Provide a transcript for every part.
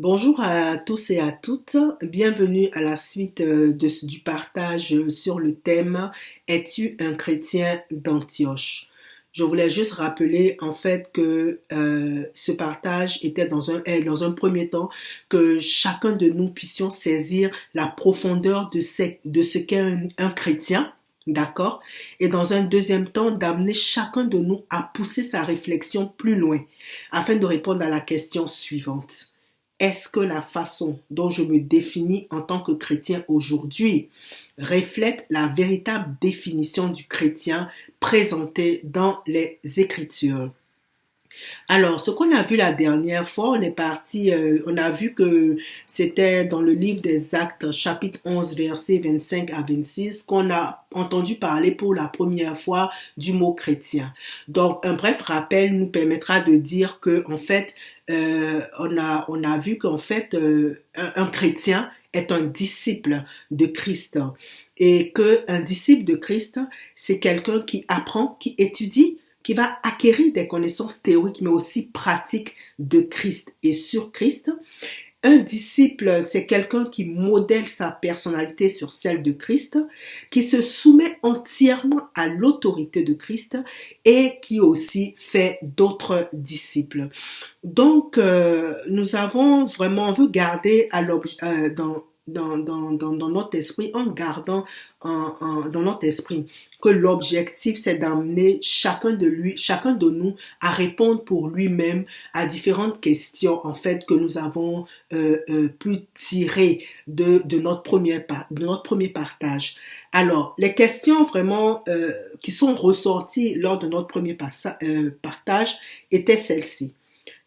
Bonjour à tous et à toutes, bienvenue à la suite du partage sur le thème Es-tu un chrétien d'Antioche? Je voulais juste rappeler en fait que ce partage était est dans un premier temps que chacun de nous puissions saisir la profondeur de ce qu'est un chrétien. D'accord? Et dans un deuxième temps, d'amener chacun de nous à pousser sa réflexion plus loin afin de répondre à la question suivante. Est-ce que la façon dont je me définis en tant que chrétien aujourd'hui reflète la véritable définition du chrétien présentée dans les Écritures? Alors, ce qu'on a vu la dernière fois, on a vu que c'était dans le livre des Actes, chapitre 11, versets 25 à 26, qu'on a entendu parler pour la première fois du mot chrétien. Donc, un bref rappel nous permettra de dire que, en fait, on a vu qu'en fait, un chrétien est un disciple de Christ. Et qu'un disciple de Christ, c'est quelqu'un qui apprend, qui étudie, qui va acquérir des connaissances théoriques mais aussi pratiques de Christ et sur Christ. Un disciple, c'est quelqu'un qui modèle sa personnalité sur celle de Christ, qui se soumet entièrement à l'autorité de Christ et qui aussi fait d'autres disciples. Donc, on veut garder dans notre esprit, dans notre esprit, que l'objectif, c'est d'amener chacun de nous à répondre pour lui-même à différentes questions, en fait, que nous avons pu tirer de de notre premier partage. Alors, les questions vraiment qui sont ressorties lors de notre partage étaient celles-ci.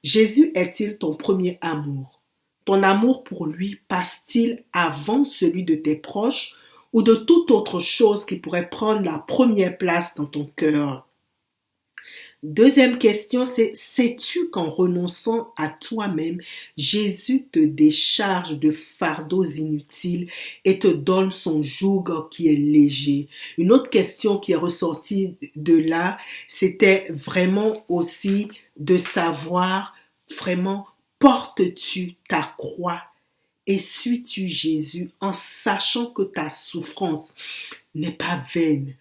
Jésus est-il ton premier amour? Ton amour pour lui passe-t-il avant celui de tes proches ou de toute autre chose qui pourrait prendre la première place dans ton cœur? Deuxième question, c'est sais-tu qu'en renonçant à toi-même, Jésus te décharge de fardeaux inutiles et te donne son joug qui est léger? Une autre question qui est ressortie de là, c'était vraiment aussi de savoir vraiment portes-tu ta croix et suis-tu Jésus en sachant que ta souffrance n'est pas vaine,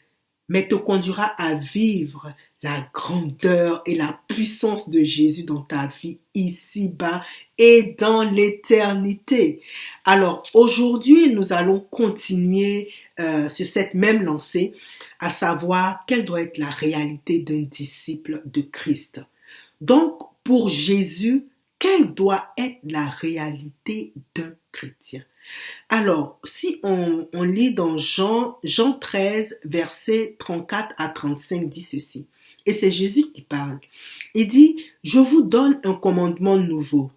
mais te conduira à vivre la grandeur et la puissance de Jésus dans ta vie ici-bas et dans l'éternité. Alors aujourd'hui, nous allons continuer sur cette même lancée, à savoir quelle doit être la réalité d'un disciple de Christ. Donc, pour Jésus, quelle doit être la réalité d'un chrétien? Alors, si on lit dans Jean 13, versets 34 à 35, dit ceci. Et c'est Jésus qui parle. Il dit, je vous donne un commandement nouveau.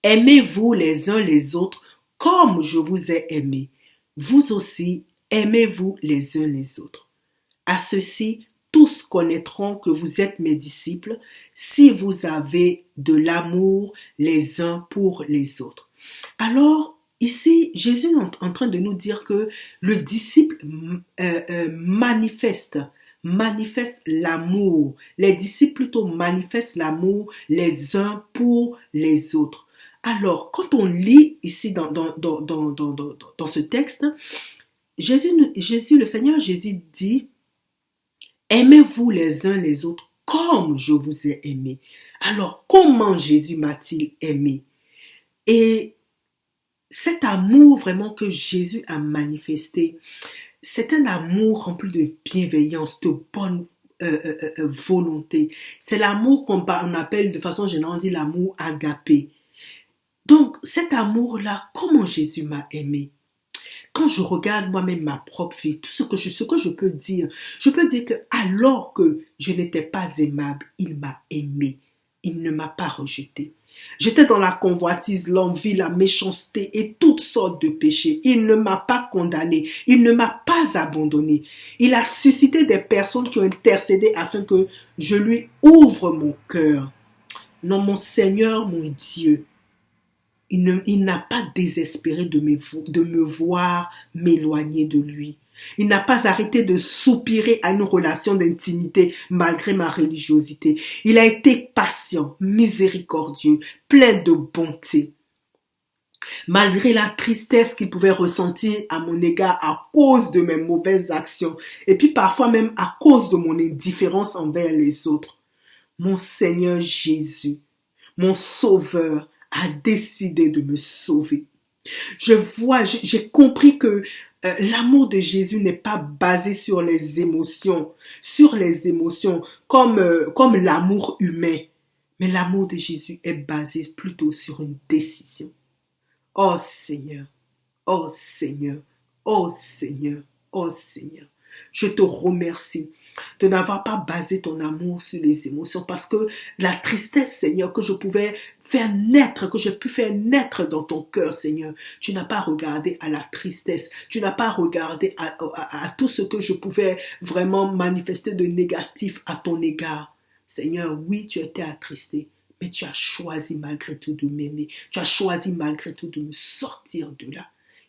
Aimez-vous les uns les autres comme je vous ai aimé. Vous aussi, aimez-vous les uns les autres. À ceci, tous connaîtront que vous êtes mes disciples si vous avez de l'amour les uns pour les autres. Alors, ici, Jésus est en train de nous dire que le disciple manifeste l'amour. Les disciples plutôt manifestent l'amour les uns pour les autres. Alors, quand on lit ici dans ce texte, le Seigneur Jésus dit, aimez-vous les uns les autres comme je vous ai aimé. Alors, comment Jésus m'a-t-il aimé? Et cet amour vraiment que Jésus a manifesté, c'est un amour rempli de bienveillance, de bonne volonté. C'est l'amour qu'on appelle de façon générale, on dit l'amour agapé. Donc cet amour-là, comment Jésus m'a aimé? Quand je regarde moi-même ma propre vie, tout ce que je peux dire que alors que je n'étais pas aimable, il m'a aimé. Il ne m'a pas rejeté. J'étais dans la convoitise, l'envie, la méchanceté et toutes sortes de péchés. Il ne m'a pas condamné. Il ne m'a pas abandonné. Il a suscité des personnes qui ont intercédé afin que je lui ouvre mon cœur. Non, mon Seigneur, mon Dieu, il n'a pas désespéré de me voir m'éloigner de lui. Il n'a pas arrêté de soupirer à une relation d'intimité malgré ma religiosité. Il a été patient, miséricordieux, plein de bonté. malgré la tristesse qu'il pouvait ressentir à mon égard à cause de mes mauvaises actions, et puis parfois même à cause de mon indifférence envers les autres. Mon Seigneur Jésus, mon Sauveur, a décidé de me sauver. J'ai compris que l'amour de Jésus n'est pas basé sur les émotions comme l'amour humain, mais l'amour de Jésus est basé plutôt sur une décision. Oh Seigneur, oh Seigneur, oh Seigneur, oh Seigneur, je te remercie de n'avoir pas basé ton amour sur les émotions, parce que la tristesse, Seigneur, que j'ai pu faire naître dans ton cœur, Seigneur, tu n'as pas regardé à la tristesse, tu n'as pas regardé à tout ce que je pouvais vraiment manifester de négatif à ton égard. Seigneur, oui, tu étais attristé, mais tu as choisi malgré tout de m'aimer, tu as choisi malgré tout de me sortir de là.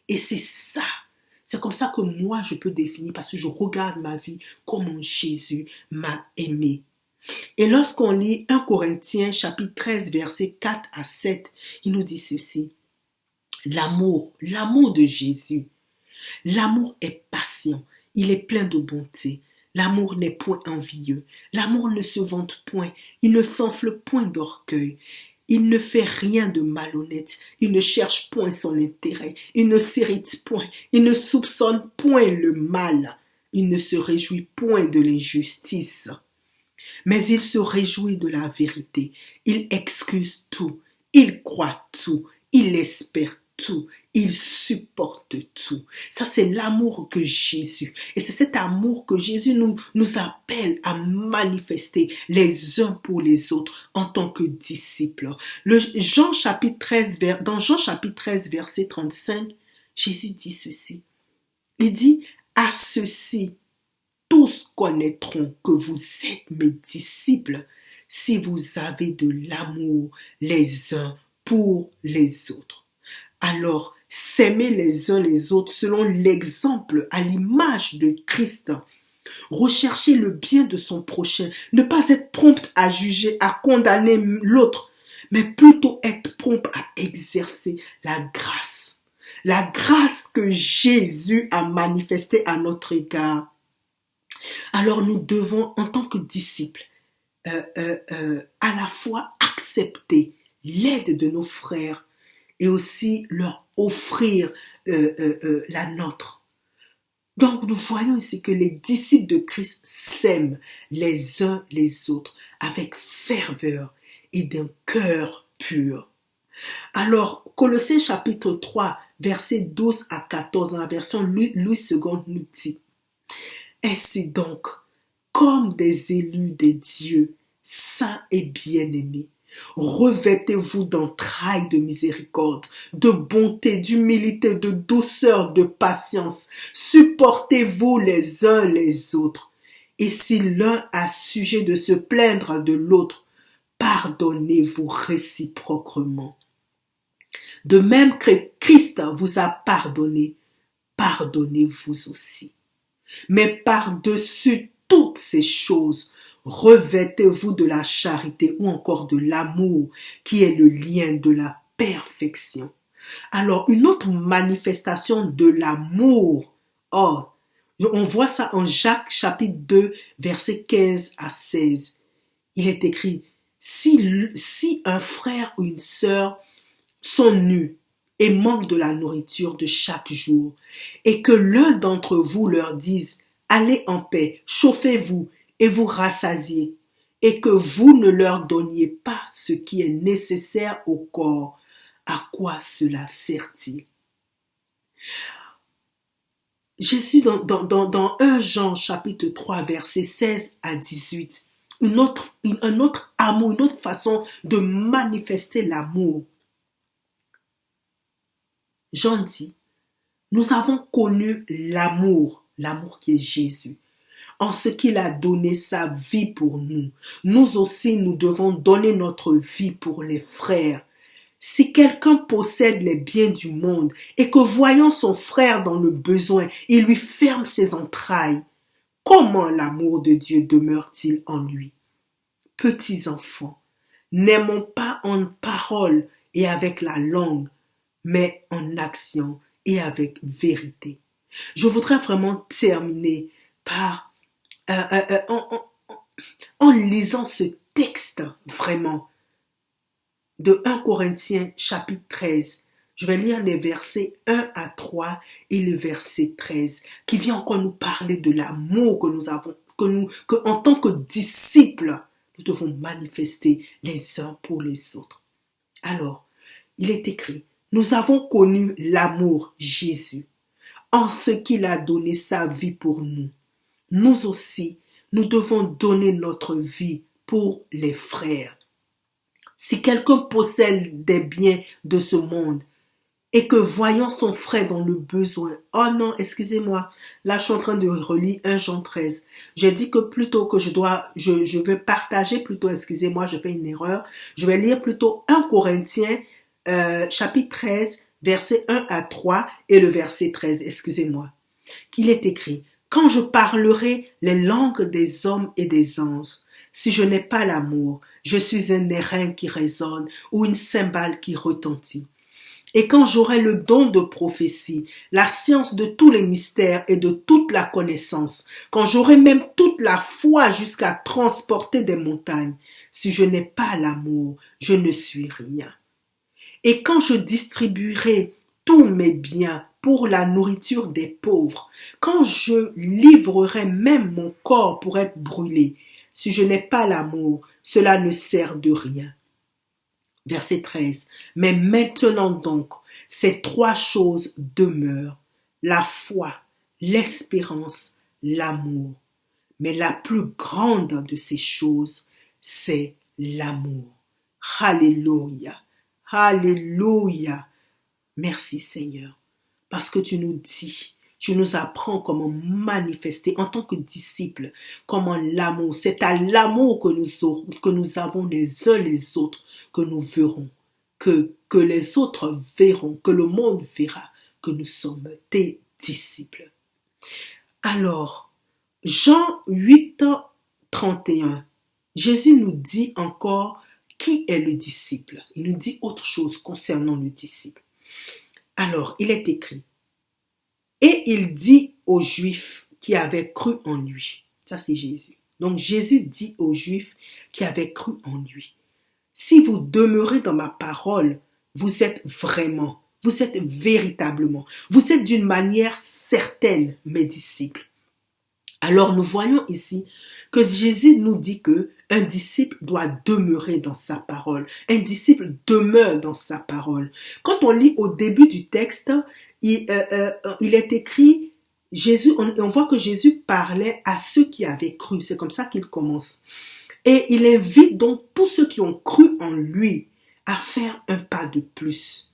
Et c'est comme ça que moi je peux définir, parce que je regarde ma vie comment Jésus m'a aimé. Et lorsqu'on lit 1 Corinthiens chapitre 13 versets 4 à 7, il nous dit ceci. L'amour de Jésus. L'amour est patient, il est plein de bonté. L'amour n'est point envieux, l'amour ne se vante point, il ne s'enfle point d'orgueil. Il ne fait rien de malhonnête, il ne cherche point son intérêt, il ne s'irrite point, il ne soupçonne point le mal, il ne se réjouit point de l'injustice. Mais il se réjouit de la vérité, il excuse tout, il croit tout, il espère tout, il supporte tout. Ça, c'est l'amour que Jésus, et c'est cet amour que Jésus nous appelle à manifester les uns pour les autres en tant que disciples. Dans Jean chapitre 13, verset 35, Jésus dit ceci. Il dit, à ceci, tous connaîtront que vous êtes mes disciples si vous avez de l'amour les uns pour les autres. Alors, s'aimer les uns les autres selon l'exemple à l'image de Christ. Rechercher le bien de son prochain. Ne pas être prompt à juger, à condamner l'autre, mais plutôt être prompt à exercer la grâce. La grâce que Jésus a manifestée à notre égard. Alors nous devons, en tant que disciples, à la fois accepter l'aide de nos frères et aussi leur offrir la nôtre. Donc nous voyons ici que les disciples de Christ s'aiment les uns les autres avec ferveur et d'un cœur pur. Alors, Colossiens chapitre 3, versets 12 à 14, dans la version Louis II nous dit, « Ainsi donc, comme des élus de Dieu, saints et bien-aimés, revêtez-vous d'entrailles de miséricorde, de bonté, d'humilité, de douceur, de patience. Supportez-vous les uns les autres. Et si l'un a sujet de se plaindre de l'autre, pardonnez-vous réciproquement. De même que Christ vous a pardonné, pardonnez-vous aussi. Mais par-dessus toutes ces choses, revêtez-vous de la charité ou encore de l'amour qui est le lien de la perfection. Alors, une autre manifestation de l'amour, on voit ça en Jacques chapitre 2, versets 15 à 16. Il est écrit, si un frère ou une sœur sont nus et manquent de la nourriture de chaque jour, et que l'un d'entre vous leur dise, allez en paix, chauffez-vous et vous rassasiez, et que vous ne leur donniez pas ce qui est nécessaire au corps, à quoi cela sert-il? Jésus, dans 1 Jean chapitre 3, versets 16 à 18, un autre amour, une autre façon de manifester l'amour. Jean dit, nous avons connu l'amour qui est Jésus, en ce qu'il a donné sa vie pour nous. Nous aussi, nous devons donner notre vie pour les frères. Si quelqu'un possède les biens du monde et que voyant son frère dans le besoin, il lui ferme ses entrailles, comment l'amour de Dieu demeure-t-il en lui? Petits enfants, n'aimons pas en parole et avec la langue, mais en action et avec vérité. Je voudrais vraiment terminer par en lisant ce texte vraiment de 1 Corinthiens chapitre 13. Je vais lire les versets 1 à 3 et le verset 13 qui vient encore nous parler de l'amour que nous avons, que en tant que disciples, nous devons manifester les uns pour les autres. Alors, il est écrit, nous avons connu l'amour Jésus en ce qu'il a donné sa vie pour nous. Nous aussi, nous devons donner notre vie pour les frères. Si quelqu'un possède des biens de ce monde et que voyant son frère dans le besoin, oh non, excusez-moi, là je suis en train de relire 1 Jean 13. J'ai dit que plutôt que je vais partager plutôt, excusez-moi, je fais une erreur, je vais lire plutôt 1 Corinthiens chapitre 13, verset 1 à 3 et le verset 13, excusez-moi, qu'il est écrit, quand je parlerai les langues des hommes et des anges, si je n'ai pas l'amour, je suis un airain qui résonne ou une cymbale qui retentit. Et quand j'aurai le don de prophétie, la science de tous les mystères et de toute la connaissance, quand j'aurai même toute la foi jusqu'à transporter des montagnes, si je n'ai pas l'amour, je ne suis rien. Et quand je distribuerai tous mes biens pour la nourriture des pauvres, quand je livrerai même mon corps pour être brûlé, si je n'ai pas l'amour, cela ne sert de rien. Verset 13. Mais maintenant donc, ces trois choses demeurent, la foi, l'espérance, l'amour. Mais la plus grande de ces choses, c'est l'amour. Alléluia. Alléluia. Merci Seigneur, parce que tu nous dis, tu nous apprends comment manifester en tant que disciples, comment l'amour, c'est à l'amour que nous avons les uns les autres, que nous verrons, que les autres verront, que le monde verra que nous sommes tes disciples. Alors, Jean 8, 31, Jésus nous dit encore qui est le disciple. Il nous dit autre chose concernant le disciple. Alors, il est écrit, et il dit aux Juifs qui avaient cru en lui. Ça, c'est Jésus. Donc, Jésus dit aux Juifs qui avaient cru en lui, si vous demeurez dans ma parole, vous êtes vraiment, vous êtes véritablement, vous êtes d'une manière certaine mes disciples. Alors, nous voyons ici que Jésus nous dit que un disciple doit demeurer dans sa parole. Un disciple demeure dans sa parole. Quand on lit au début du texte, il est écrit, on voit que Jésus parlait à ceux qui avaient cru. C'est comme ça qu'il commence. Et il invite donc tous ceux qui ont cru en lui à faire un pas de plus.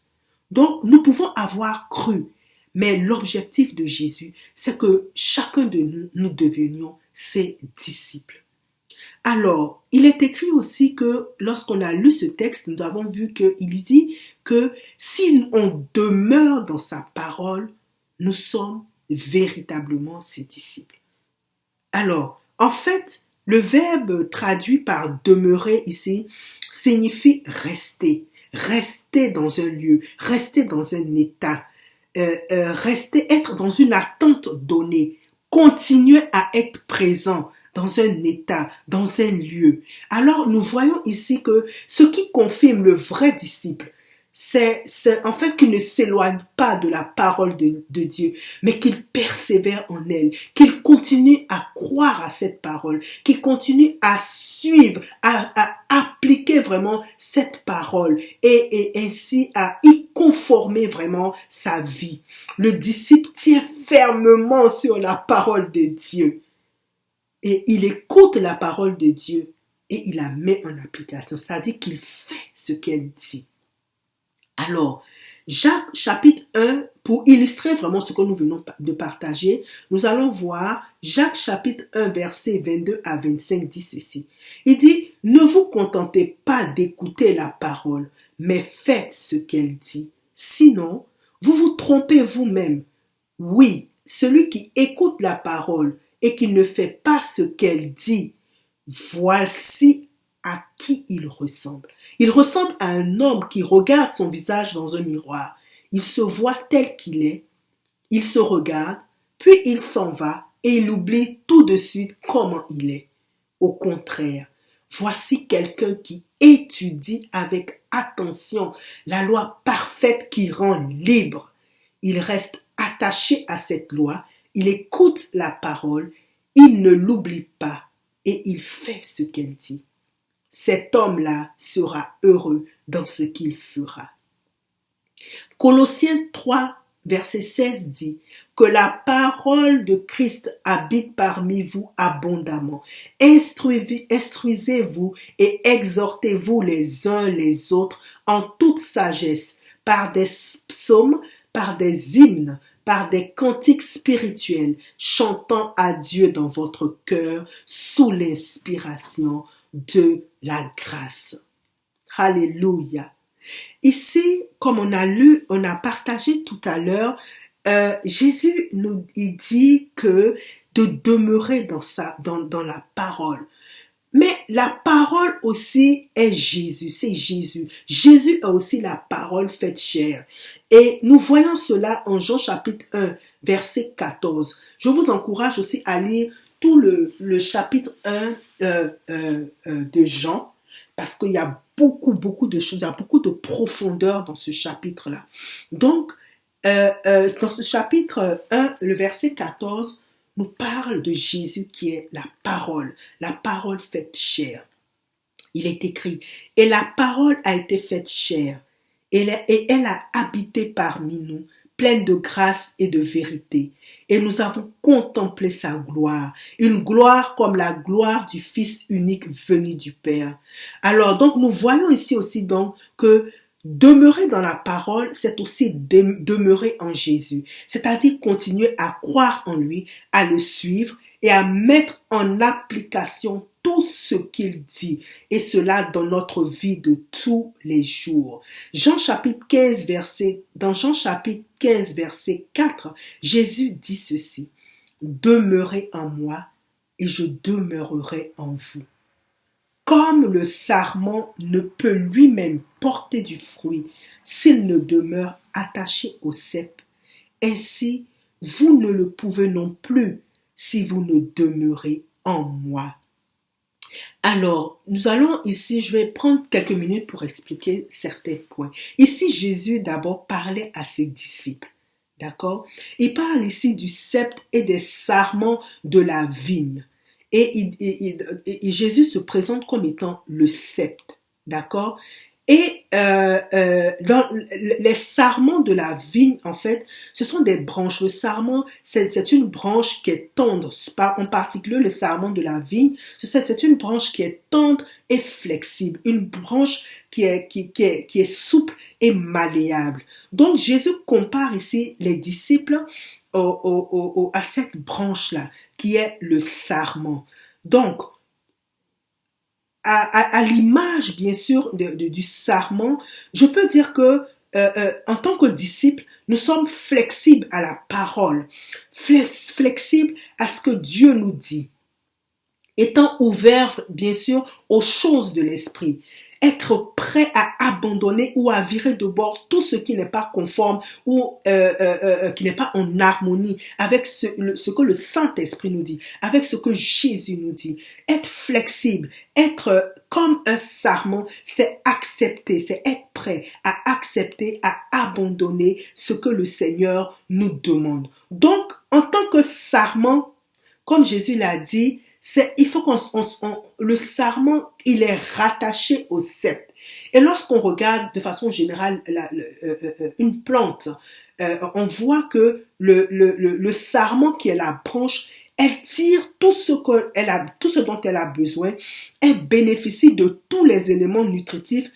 Donc, nous pouvons avoir cru, mais l'objectif de Jésus, c'est que chacun de nous, nous devenions ses disciples. Alors, il est écrit aussi que lorsqu'on a lu ce texte, nous avons vu qu'il dit que si on demeure dans sa parole, nous sommes véritablement ses disciples. Alors, en fait, le verbe traduit par demeurer ici signifie rester, rester dans un lieu, rester dans un état, rester, être dans une attente donnée, continuer à être présent dans un état, dans un lieu. Alors nous voyons ici que ce qui confirme le vrai disciple, c'est en fait qu'il ne s'éloigne pas de la parole de Dieu, mais qu'il persévère en elle, qu'il continue à croire à cette parole, qu'il continue à suivre, à appliquer vraiment cette parole et ainsi à y conformer vraiment sa vie. Le disciple tient fermement sur la parole de Dieu et il écoute la parole de Dieu et il la met en application, c'est-à-dire qu'il fait ce qu'elle dit. Alors, Jacques chapitre 1, pour illustrer vraiment ce que nous venons de partager, nous allons voir Jacques chapitre 1, verset 22 à 25 dit ceci. Il dit, ne vous contentez pas d'écouter la parole, mais faites ce qu'elle dit. Sinon, vous vous trompez vous-même. Oui, celui qui écoute la parole et qui ne fait pas ce qu'elle dit, voici à qui il ressemble. Il ressemble à un homme qui regarde son visage dans un miroir. Il se voit tel qu'il est, il se regarde, puis il s'en va et il oublie tout de suite comment il est. Au contraire, voici quelqu'un qui étudie avec attention la loi parfaite qui rend libre. Il reste attaché à cette loi, il écoute la parole, il ne l'oublie pas et il fait ce qu'elle dit. Cet homme-là sera heureux dans ce qu'il fera. Colossiens 3, verset 16 dit que la parole de Christ habite parmi vous abondamment. Instruisez-vous et exhortez-vous les uns les autres en toute sagesse, par des psaumes, par des hymnes, par des cantiques spirituels, chantant à Dieu dans votre cœur sous l'inspiration de la grâce. Alléluia. Ici, comme on a partagé tout à l'heure, Jésus il dit que de demeurer dans la parole. Mais la parole aussi est Jésus, c'est Jésus. Jésus a aussi la parole faite chair. Et nous voyons cela en Jean chapitre 1, verset 14. Je vous encourage aussi à lire tout le chapitre 1 de Jean, parce qu'il y a beaucoup de choses, il y a beaucoup de profondeur dans ce chapitre-là. Donc, dans ce chapitre 1, le verset 14, nous parle de Jésus qui est la parole faite chair. Il est écrit, et la parole a été faite chair, et elle a habité parmi nous, pleine de grâce et de vérité. Et nous avons contemplé sa gloire, une gloire comme la gloire du Fils unique venu du Père. Alors, donc, nous voyons ici aussi donc que demeurer dans la parole, c'est aussi demeurer en Jésus. C'est-à-dire continuer à croire en lui, à le suivre et à mettre en application tout ce qu'il dit. Et cela dans notre vie de tous les jours. Dans Jean chapitre 15, verset 4, Jésus dit ceci. Demeurez en moi et je demeurerai en vous. Comme le sarment ne peut lui-même porter du fruit s'il ne demeure attaché au cep, ainsi vous ne le pouvez non plus si vous ne demeurez en moi. Alors, nous allons ici, je vais prendre quelques minutes pour expliquer certains points. Ici, Jésus d'abord parlait à ses disciples. D'accord? Il parle ici du sceptre et des sarments de la vigne. Et Jésus se présente comme étant le sceptre, d'accord? Et dans les sarments de la vigne, en fait, ce sont des branches. Le sarment, c'est une branche qui est tendre. En particulier, le sarment de la vigne, c'est une branche qui est tendre et flexible. Une branche qui est souple et malléable. Donc, Jésus compare ici les disciples à cette branche-là, qui est le sarment. Donc, à l'image, bien sûr, du sarment, je peux dire que en tant que disciple, nous sommes flexibles à la parole, flexibles à ce que Dieu nous dit, étant ouverts, bien sûr, aux choses de l'esprit. Être prêt à abandonner ou à virer de bord tout ce qui n'est pas conforme ou qui n'est pas en harmonie avec ce que le Saint-Esprit nous dit, avec ce que Jésus nous dit. Être flexible, être comme un sarment, c'est accepter, c'est être prêt à accepter, à abandonner ce que le Seigneur nous demande. Donc, en tant que sarment, comme Jésus l'a dit, il faut le sarment, il est rattaché au sceptre. Et lorsqu'on regarde de façon générale une plante, on voit que le sarment qui est la branche, elle tire tout ce dont elle a besoin, elle bénéficie de tous les éléments nutritifs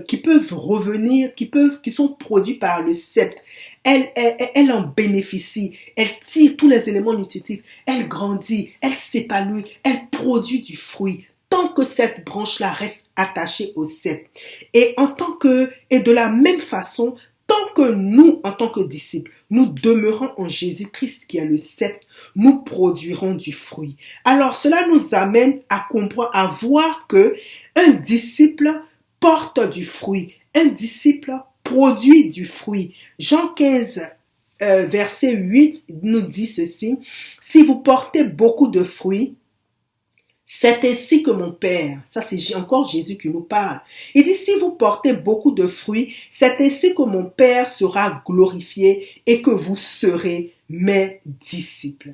qui peuvent revenir, qui sont produits par le sceptre. Elle en bénéficie, elle tire tous les éléments nutritifs, elle grandit, elle s'épanouit, elle produit du fruit, tant que cette branche-là reste attachée au sceptre. Et de la même façon, tant que nous, en tant que disciples, nous demeurons en Jésus-Christ qui est le sceptre, nous produirons du fruit. Alors, cela nous amène à comprendre, à voir que un disciple porte du fruit. un disciple produit du fruit. Jean 15, verset 8 nous dit ceci: si vous portez beaucoup de fruits, c'est ainsi que mon Père, ça c'est encore Jésus qui nous parle. Il dit, si vous portez beaucoup de fruits, c'est ainsi que mon Père sera glorifié et que vous serez mes disciples.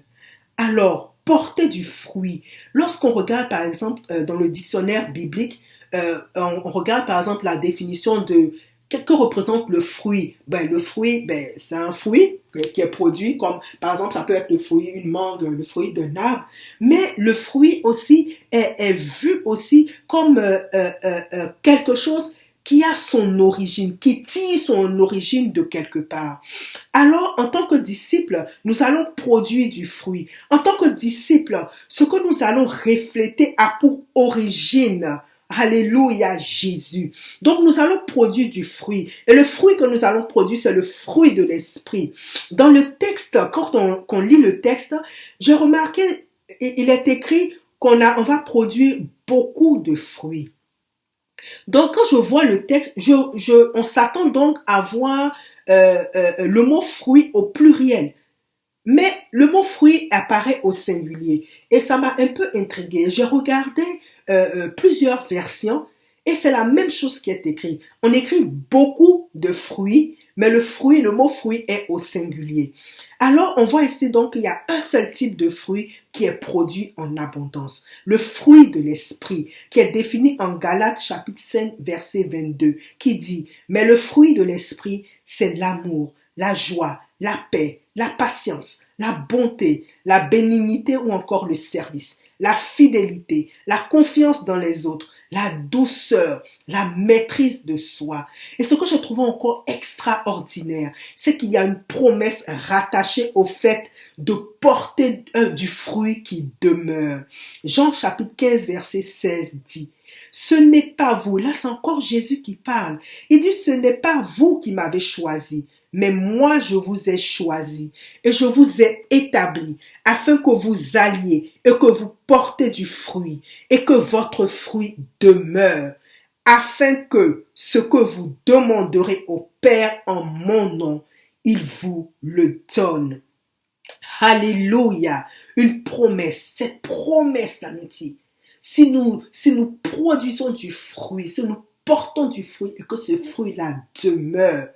Alors, porter du fruit. Lorsqu'on regarde par exemple dans le dictionnaire biblique, on regarde par exemple la définition de que représente le fruit. Le fruit, c'est un fruit qui est produit comme, par exemple, ça peut être le fruit, une mangue, le fruit d'un arbre. Mais le fruit aussi est vu aussi comme quelque chose qui a son origine, qui tire son origine de quelque part. Alors, en tant que disciples, nous allons produire du fruit. En tant que disciples, ce que nous allons refléter a pour origine, alléluia, Jésus. Donc, nous allons produire du fruit. Et le fruit que nous allons produire, c'est le fruit de l'esprit. Dans le texte, quand on lit le texte, j'ai remarqué, il est écrit on va produire beaucoup de fruits. Donc, quand je vois le texte, on s'attend donc à voir le mot fruit au pluriel. Mais le mot fruit apparaît au singulier. Et ça m'a un peu intriguée. J'ai regardé plusieurs versions et c'est la même chose qui est écrit. On écrit beaucoup de fruits, mais le mot fruit est au singulier. Alors, on voit ici donc qu'il y a un seul type de fruit qui est produit en abondance. Le fruit de l'esprit, qui est défini en Galates chapitre 5, verset 22, qui dit, mais le fruit de l'esprit, c'est l'amour, la joie, la paix, la patience, la bonté, la bénignité ou encore le service, la fidélité, la confiance dans les autres, la douceur, la maîtrise de soi. Et ce que je trouve encore extraordinaire, c'est qu'il y a une promesse rattachée au fait de porter du fruit qui demeure. Jean chapitre 15 verset 16 dit, ce n'est pas vous, là c'est encore Jésus qui parle, il dit ce n'est pas vous qui m'avez choisi, mais moi je vous ai choisi et je vous ai établi afin que vous alliez et que vous portez du fruit et que votre fruit demeure, afin que ce que vous demanderez au Père en mon nom, il vous le donne. Alléluia, une promesse, cette promesse d'amitié. Si nous produisons du fruit, si nous portons du fruit et que ce fruit-là demeure,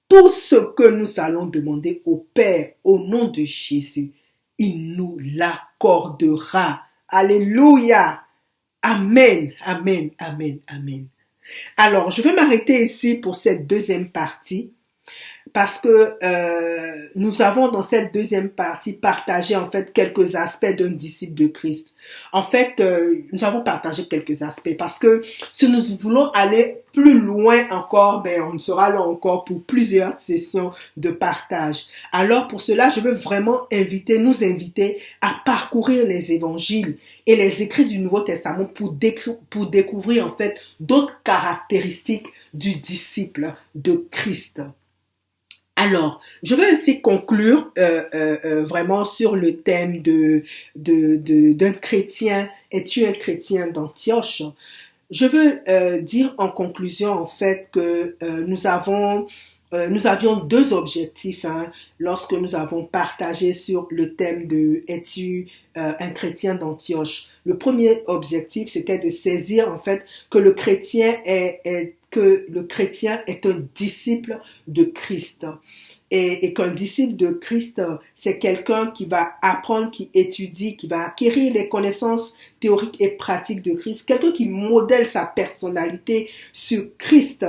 tout ce que nous allons demander au Père au nom de Jésus, il nous l'accordera. Alléluia. Amen, amen, amen, amen. Alors, je vais m'arrêter ici pour cette deuxième partie parce que nous avons dans cette deuxième partie partagé en fait quelques aspects d'un disciple de Christ. En fait, nous avons partagé quelques aspects parce que si nous voulons aller plus loin encore, on sera là encore pour plusieurs sessions de partage. Alors pour cela, je veux vraiment nous inviter à parcourir les évangiles et les écrits du Nouveau Testament pour découvrir en fait d'autres caractéristiques du disciple de Christ. Alors, je vais aussi conclure vraiment sur le thème d'un chrétien. Es-tu un chrétien d'Antioche? Je veux dire en conclusion en fait que nous avions deux objectifs lorsque nous avons partagé sur le thème de es-tu un chrétien d'Antioche. Le premier objectif, c'était de saisir en fait que le chrétien est un disciple de Christ. Et qu'un disciple de Christ, c'est quelqu'un qui va apprendre, qui étudie, qui va acquérir les connaissances théoriques et pratiques de Christ, quelqu'un qui modèle sa personnalité sur Christ,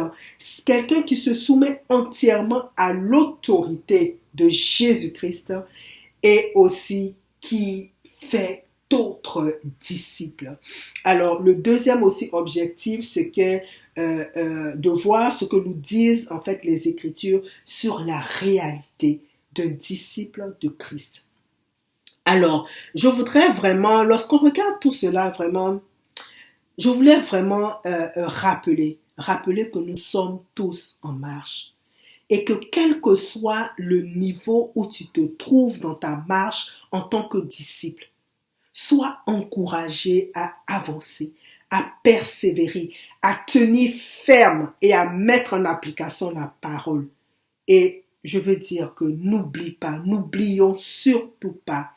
quelqu'un qui se soumet entièrement à l'autorité de Jésus-Christ et aussi qui fait d'autres disciples. Alors, le deuxième aussi objectif, c'est que de voir ce que nous disent en fait les Écritures sur la réalité d'un disciple de Christ. Alors, je voudrais vraiment, lorsqu'on regarde tout cela, vraiment, je voulais vraiment rappeler que nous sommes tous en marche et que quel que soit le niveau où tu te trouves dans ta marche en tant que disciple, sois encouragé à avancer, à persévérer, à tenir ferme et à mettre en application la parole. Et je veux dire que n'oublions surtout pas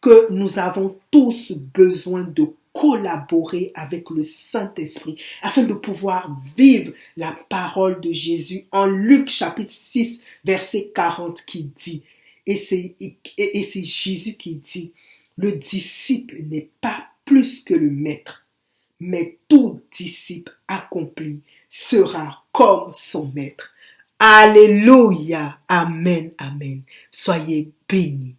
que nous avons tous besoin de collaborer avec le Saint-Esprit afin de pouvoir vivre la parole de Jésus en Luc chapitre 6 verset 40 qui dit, et c'est Jésus qui dit, le disciple n'est pas plus que le maître, mais tout disciple accompli sera comme son maître. Alléluia, amen, amen. Soyez bénis.